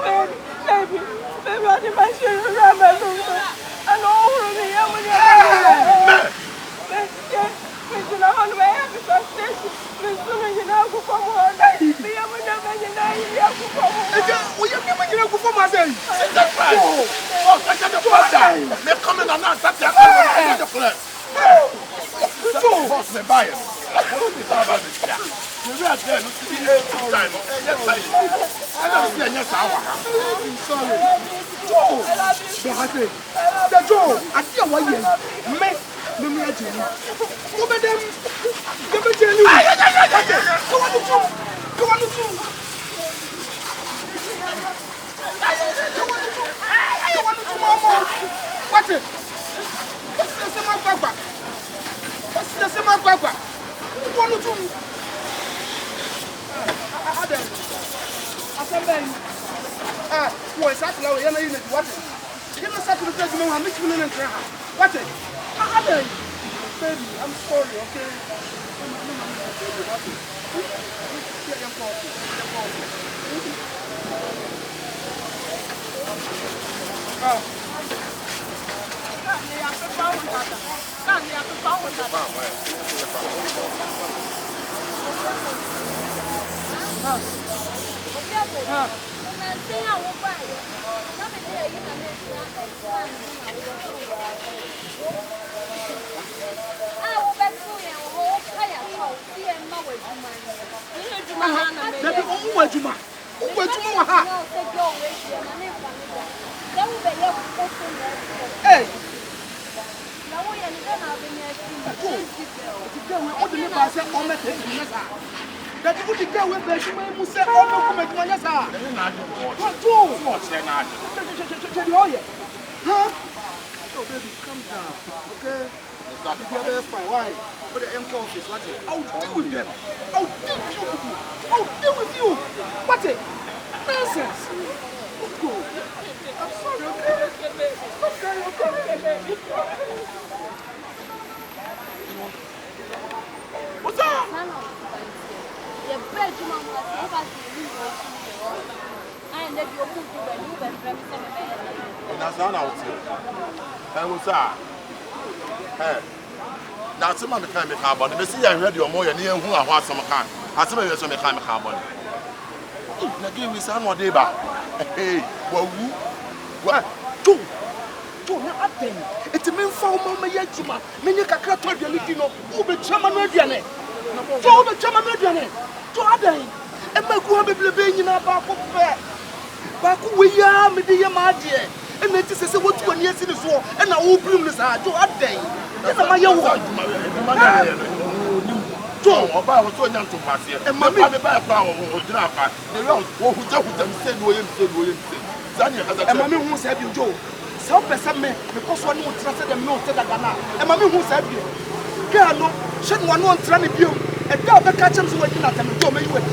Baby, I didn't make sure you ran my room. I know all of me. I'm going to listen, I'm on the way up to the station. Listen, you know, go from one day. Me, I'm going to make it now. You have to come home. We have never given for my day. That's right. Oh, I got the first time. They're coming on us. That's the flesh. So, what's the bias? I'm sorry. Joe, I see what you make. Me at you. Go back them. Go back to you. Go on the phone. Go on the phone. Go on the phone. What's it? What's the same papa? What's the same papa? Go on the phone. What's that? You're not in it. What? You know, Saturday, I'm mixing in and what? Baby, I'm sorry, okay? Hey! That you would go with the you say, oh, no, come at my huh? Oh, baby, come down, okay? That's fine. Why? Put the MK office, what's it? I'll deal with them. I'll deal with you. I'll deal with you. What's it? Nonsense. Let's go. I'm sorry, okay? Okay. What's up? That's not out here. And what's up? Hey. Now, some of the time, I can't, but see, I heard your more than you who are what some can. I some of you some time I can't. Now, give me some more day back. Hey, well, what? Two. Now, up then. It's a mean for Mamma Yachima. Many Kakata, the Litino, who be Chaman Mediane. So the Chaman Mediane. To Aden. And my Guabe being in a back of fair. Baku, we are Media Madia. And it is a what 1 year in the war, and I will bring this out to Aden. That's my young one. Joe, about what young to pass here. And Mammy, I'm a bad power or Drapa. The round who told them, said William, and Mammy who said you, Joe. So, Besame, because one who trusted them no to the Ghana. And Mammy who said you. Girl, should one want to run you. And now the catchers waiting at them, Joe, may you wait.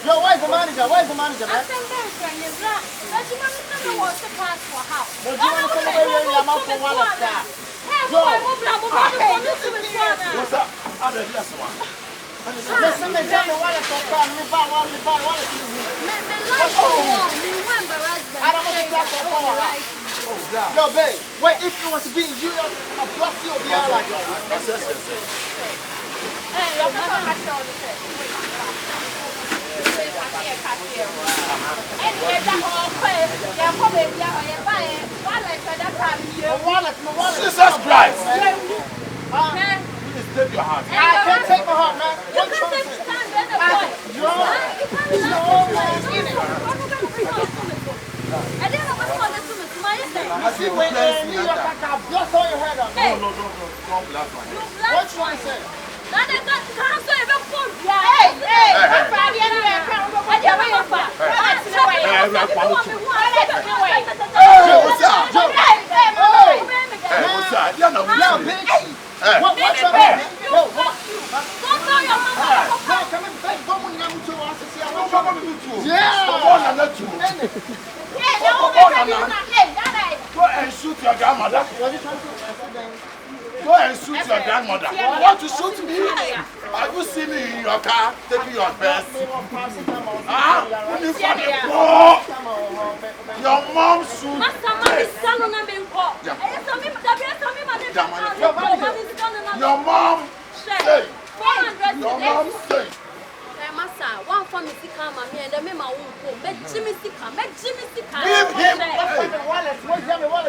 Yo, where's the manager? Where's the manager, man? I said, man, you black. But you want to come and the pass for how? But you want to come away with your mouth for one of that? Yo, what's up? I'm the last one. listen, me tell me what it's for. Me buy one. I don't want to black for power. Yo, babe, wait, if it was to be you, I'll block you or be out like that. Yes. Hey, you're not going to have to all the Jesus Christ! Please take your hand. I can't take my heart, man. What you say? I see when New York, I can blast all your head up. No, don't blast my head. What you want to say? Go and shoot your grandmother. Go and shoot your grandmother. You want to shoot me? Have you seen me in your car taking your best? Your mom shoot. Your mom say. Your mom say. One for me to come and the memo won't make Jimmy to come. Make Jimmy to come. Give him a wallet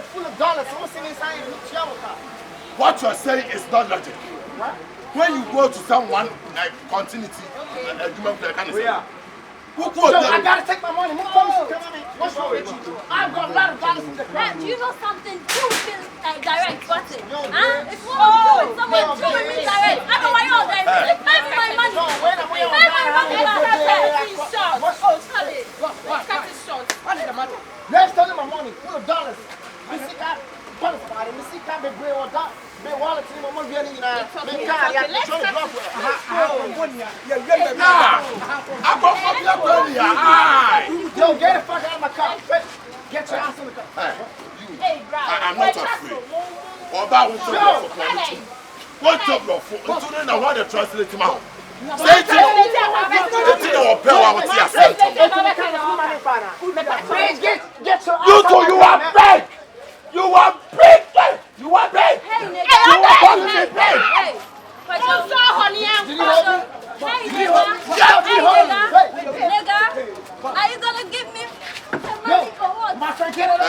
full of dollars. What's inside your car? What you're saying is not logic. What? When you go to someone like continuity, kind of say, I gotta take my money. What's wrong with you? I've got a lot of dollars in the car. Do you know something? You feel direct, got it? If you want to do it, someone do it me direct. I know why you're there. Pay me my money. Pay my money. Cut it short. What is the matter? Let's tell him my money full of dollars. Me see that qualified. Me see that big boy or that. Me wallet in my money. Me car. Yeah, let's try to block with. Yo, get the fuck out of my car. Get your ass in the car. Hey, bro. I'm not afraid. What's up, bro? What's up, bro? What the translate him out? Say it. You two, you are big. You are big. You are big. Hey, nigga. You are big. Hey, nigga, are you gonna give me some money for what? My friend, get it out.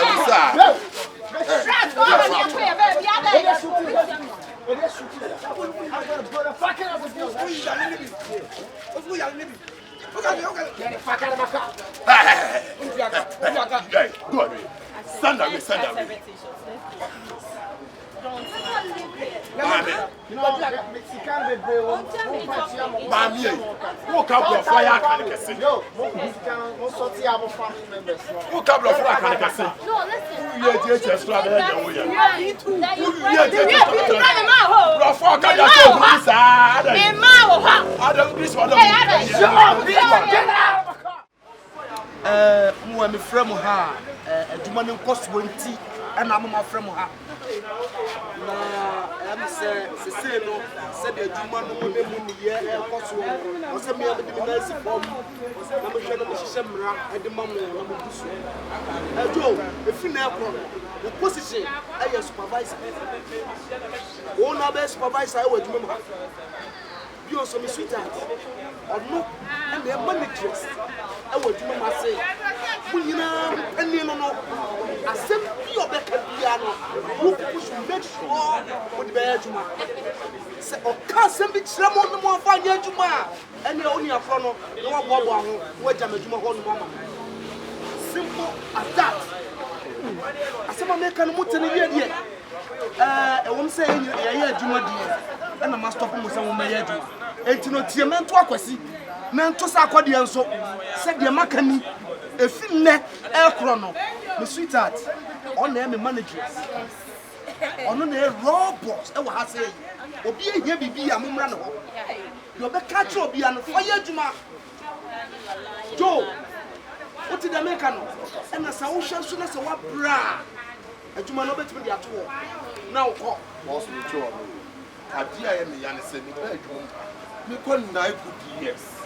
Get the fuck out of my car. Hey, go away. Stand away, stand away. You know, Mexican baby, Mommy, woke up your fire, can you say? yo, Mexican, most of the other family members. Woke up your fire, can you say? No, listen. You are just extra there, you are. Mo me frɛ mo ha adwuma ne nkɔ so nti ɛna mo ma frɛ mo ha na am se no se de adwuma no mo ne mu ne ye ɛkɔ so o se me de me na si fom na mo hwɛ no mo hyehyɛ mmra ɛde ma mo na mo bu so ɛjo efi na ɛkɔ the position ɛyɛ supervisor o na be supervisor ɛwɔ adwuma mo ha bi o so me sweetheart ɔno ɛna managers ɛwɔ adwuma mo ase Munina and no asem bi obeka bia no who should make sure with the adwuma se o ka asem bi kire mo no mo afa nya adwuma ene oni afro no no wo bo ho wo jam adwuma ho no mama simple as that asem ameka no mutene wie die e wom se ye adwuma die ena ma stop mo se mo me ye adwuma enti no tie mento akwasi mento sa akode enso se de makani Efinne ekrono me sweetheart on na me managers ono na robots e wa ha say obi ehia bibi ya momra ne ho yo be catch obi an fa ya adwuma Joe, what did the make? And as I was showing us a bra. A Juma no bet me at all. Now, Boss me, Joe. I dear me, and said, me bedroom. Me couldn't die good years.